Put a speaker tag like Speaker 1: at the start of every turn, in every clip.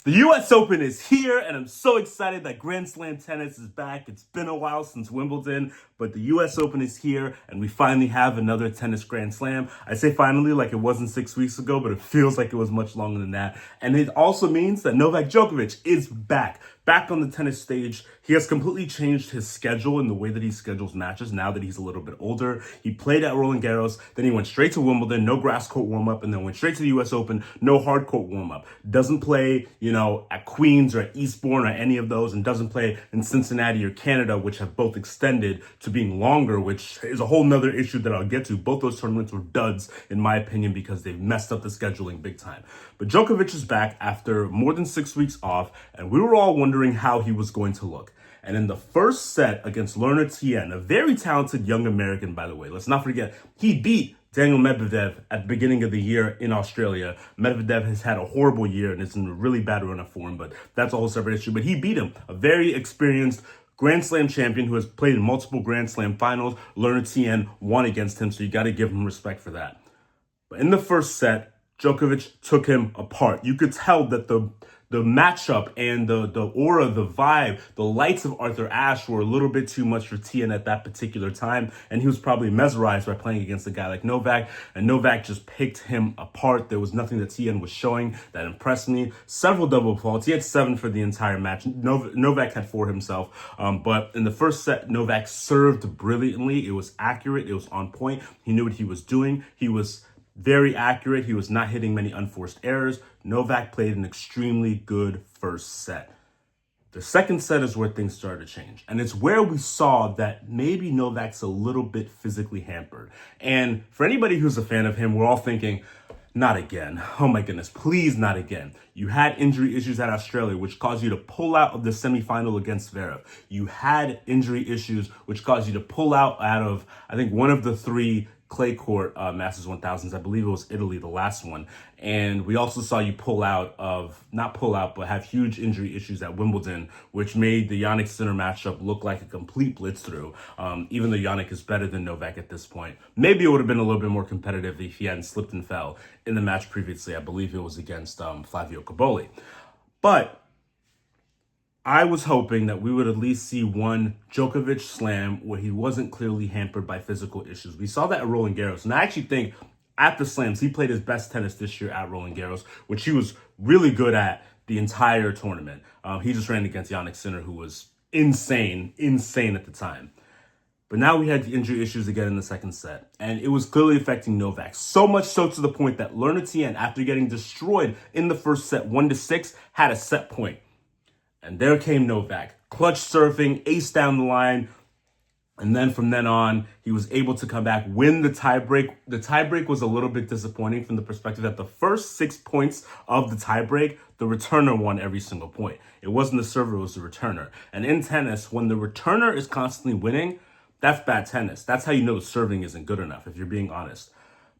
Speaker 1: The US Open is here, and I'm so excited that Grand Slam tennis is back. It's been a while since Wimbledon, but the US Open is here, and we finally have another tennis Grand Slam. I say finally like it wasn't 6 weeks ago, but it feels like it was much longer than that. And it also means that Novak Djokovic is back on the tennis stage. He has completely changed his schedule and the way that he schedules matches now that he's a little bit older. He played at Roland Garros, then he went straight to Wimbledon, no grass court warm-up, and then went straight to the US Open, no hard court warm-up. Doesn't play, at Queens or at Eastbourne or any of those, and doesn't play in Cincinnati or Canada, which have both extended to being longer, which is a whole nother issue that I'll get to. Both those tournaments were duds, in my opinion, because they've messed up the scheduling big time. But Djokovic is back after more than 6 weeks off, and we were all wondering how he was going to look. And in the first set against Lerner Tien, a very talented young American, by the way, let's not forget, he beat Daniel Medvedev at the beginning of the year in Australia. Medvedev has had a horrible year and is in a really bad run of form, but that's a whole separate issue. But he beat him, a very experienced Grand Slam champion who has played in multiple Grand Slam finals. Lerner Tien won against him, so you got to give him respect for that. But in the first set, Djokovic took him apart. You could tell that the matchup and the aura, the vibe, the lights of Arthur Ashe were a little bit too much for Tien at that particular time, and he was probably mesmerized by playing against a guy like Novak, and Novak just picked him apart. There was nothing that Tien was showing that impressed me. Several double faults. He had 7 for the entire match. Novak had 4 himself, but in the first set, Novak served brilliantly. It was accurate. It was on point. He knew what he was doing. He was very accurate. He was not hitting many unforced errors. Novak played an extremely good first set. The second set is where things started to change. And it's where we saw that maybe Novak's a little bit physically hampered. And for anybody who's a fan of him, we're all thinking, not again. Oh my goodness, please not again. You had injury issues at Australia, which caused you to pull out of the semifinal against Zverev. You had injury issues, which caused you to pull out of, I think, one of the 3 clay court Masters 1000s. I believe it was Italy, the last one. And we also saw you but have huge injury issues at Wimbledon, which made the Jannik Sinner matchup look like a complete blitz through. Even though Jannik is better than Novak at this point. Maybe it would have been a little bit more competitive if he hadn't slipped and fell in the match previously. I believe it was against Flavio Cobolli. But I was hoping that we would at least see one Djokovic slam where he wasn't clearly hampered by physical issues. We saw that at Roland Garros. And I actually think at the slams, he played his best tennis this year at Roland Garros, which he was really good at the entire tournament. He just ran against Jannik Sinner, who was insane at the time. But now we had the injury issues again in the second set, and it was clearly affecting Novak. So much so to the point that Lerner Tien, after getting destroyed in the first set, 1-6, had a set point. And there came Novak, clutch surfing, ace down the line. And then from then on, he was able to come back, win the tiebreak. The tiebreak was a little bit disappointing from the perspective that the first 6 points of the tiebreak, the returner won every single point. It wasn't the server, it was the returner. And in tennis, when the returner is constantly winning, that's bad tennis. That's how you know the serving isn't good enough, if you're being honest.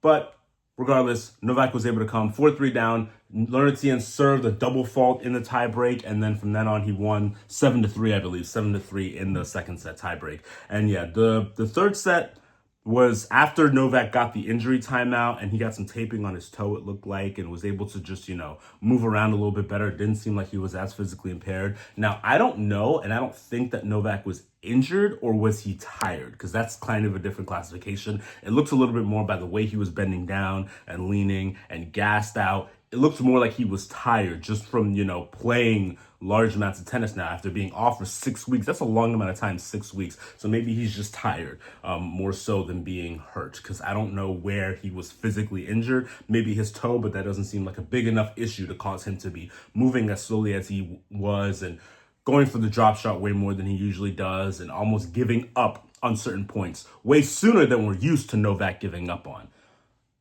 Speaker 1: But regardless, Novak was able to come 4-3 down. Lerner Tien served a double fault in the tiebreak, and then from then on, he won 7-3, I believe, 7-3 in the second set tiebreak. And yeah, the third set was after Novak got the injury timeout and he got some taping on his toe, it looked like, and was able to just, move around a little bit better. It didn't seem like he was as physically impaired. Now, I don't know, and I don't think that Novak was injured or was he tired, because that's kind of a different classification. It looks a little bit more by the way he was bending down and leaning and gassed out. It looks more like he was tired just from, playing large amounts of tennis now after being off for 6 weeks. That's a long amount of time, 6 weeks. So maybe he's just tired, more so than being hurt, because I don't know where he was physically injured. Maybe his toe, but that doesn't seem like a big enough issue to cause him to be moving as slowly as he was and going for the drop shot way more than he usually does and almost giving up on certain points way sooner than we're used to Novak giving up on.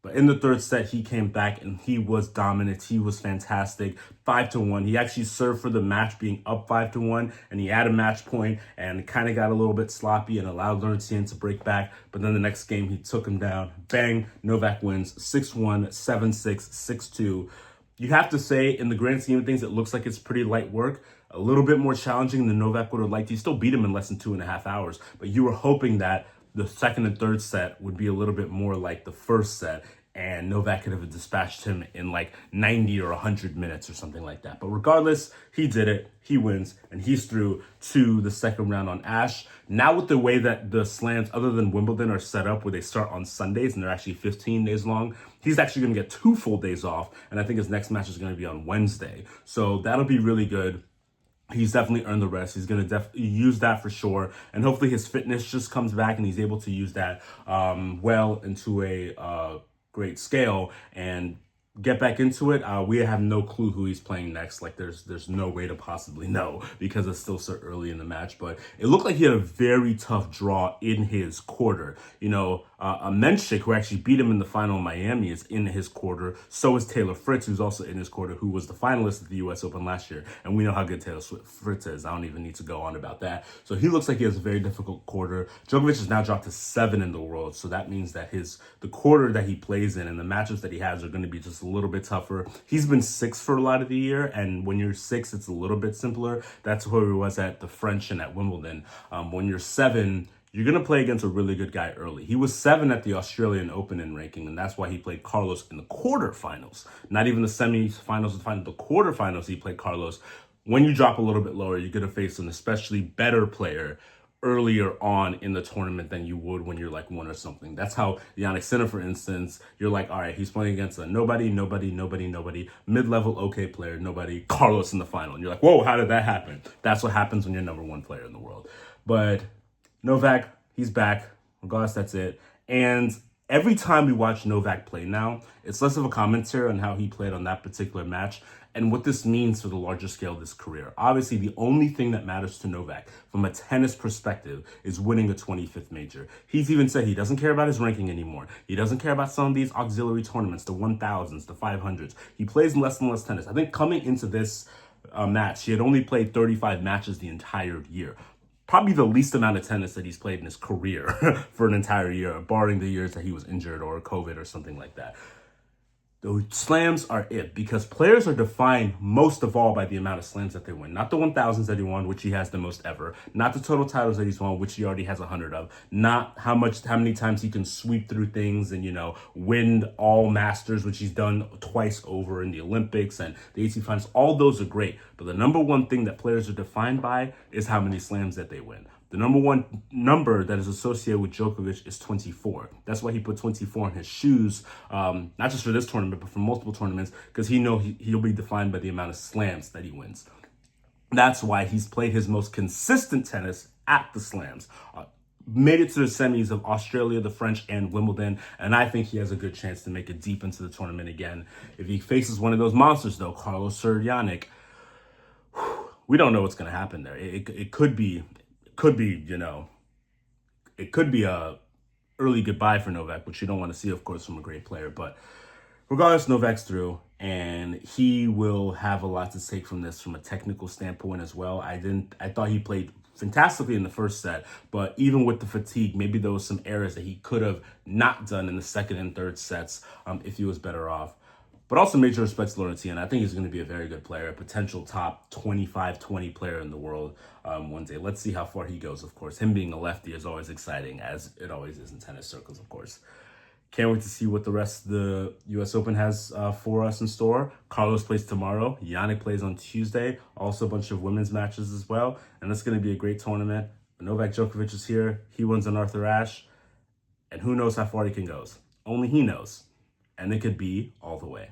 Speaker 1: But in the third set, he came back and he was dominant. He was fantastic. 5-1. He actually served for the match being up 5-1, and he had a match point and kind of got a little bit sloppy and allowed Lerner Tien to break back. But then the next game, he took him down. Bang, Novak wins 6-1, 7-6, 6-2. You have to say, in the grand scheme of things, it looks like it's pretty light work. A little bit more challenging than Novak would have liked. He still beat him in less than 2.5 hours. But you were hoping that the second and third set would be a little bit more like the first set and Novak could have dispatched him in like 90 or 100 minutes or something like that. But regardless, he did it. He wins, and he's through to the second round on Ash. Now with the way that the slams, other than Wimbledon, are set up where they start on Sundays and they're actually 15 days long, he's actually going to get 2 full days off, and I think his next match is going to be on Wednesday. So that'll be really good. He's definitely earned the rest. He's going to use that for sure. And hopefully his fitness just comes back and he's able to use that well into a great scale and get back into it. We have no clue who he's playing next. Like there's no way to possibly know because it's still so early in the match. But it looked like he had a very tough draw in his quarter. You know, a Menchik, who actually beat him in the final in Miami, is in his quarter. So is Taylor Fritz, who's also in his quarter, who was the finalist at the U.S. Open last year. And we know how good Taylor Fritz is. I don't even need to go on about that. So he looks like he has a very difficult quarter. Djokovic has now dropped to 7 in the world. So that means that the quarter that he plays in and the matchups that he has are going to be just a little bit tougher. He's been 6 for a lot of the year. And when you're 6, it's a little bit simpler. That's where he was at the French and at Wimbledon. When you're 7, you're going to play against a really good guy early. He was 7 at the Australian Open in ranking, and that's why he played Carlos in the quarterfinals. Not even the semifinals, the quarterfinals he played Carlos. When you drop a little bit lower, you're going to face an especially better player earlier on in the tournament than you would when you're like 1 or something. That's how Jannik Sinner, for instance, you're like, all right, he's playing against a nobody, mid-level okay player, nobody, Carlos in the final. And you're like, whoa, how did that happen? That's what happens when you're number 1 player in the world. But Novak, he's back. Regardless, that's it. And every time we watch Novak play now, it's less of a commentary on how he played on that particular match and what this means for the larger scale of his career. Obviously, the only thing that matters to Novak from a tennis perspective is winning a 25th major. He's even said he doesn't care about his ranking anymore. He doesn't care about some of these auxiliary tournaments, the 1000s, the 500s. He plays less and less tennis. I think coming into this match, he had only played 35 matches the entire year. Probably the least amount of tennis that he's played in his career for an entire year, barring the years that he was injured or COVID or something like that. The slams are it because players are defined most of all by the amount of slams that they win. Not the 1000s that he won, which he has the most ever. Not the total titles that he's won, which he already has 100 of. Not how many times he can sweep through things and, win all Masters, which he's done twice over in the Olympics and the ATP finals. All those are great. But the number one thing that players are defined by is how many slams that they win. The number one number that is associated with Djokovic is 24. That's why he put 24 in his shoes, not just for this tournament, but for multiple tournaments, because he'll be defined by the amount of slams that he wins. That's why he's played his most consistent tennis at the slams. Made it to the semis of Australia, the French, and Wimbledon, and I think he has a good chance to make it deep into the tournament again. If he faces one of those monsters, though, Carlos or Jannik, we don't know what's going to happen there. It could be a early goodbye for Novak, which you don't want to see, of course, from a great player. But regardless, Novak's through, and he will have a lot to take from this from a technical standpoint as well. I thought he played fantastically in the first set, but even with the fatigue, maybe there was some errors that he could have not done in the second and third sets if he was better off. But also major respects to Laurentien. I think he's going to be a very good player, a potential top 25, 20 player in the world one day. Let's see how far he goes, of course. Him being a lefty is always exciting, as it always is in tennis circles, of course. Can't wait to see what the rest of the U.S. Open has for us in store. Carlos plays tomorrow. Jannik plays on Tuesday. Also a bunch of women's matches as well. And it's going to be a great tournament. Novak Djokovic is here. He wins on Arthur Ashe. And who knows how far he can go. Only he knows. And it could be all the way.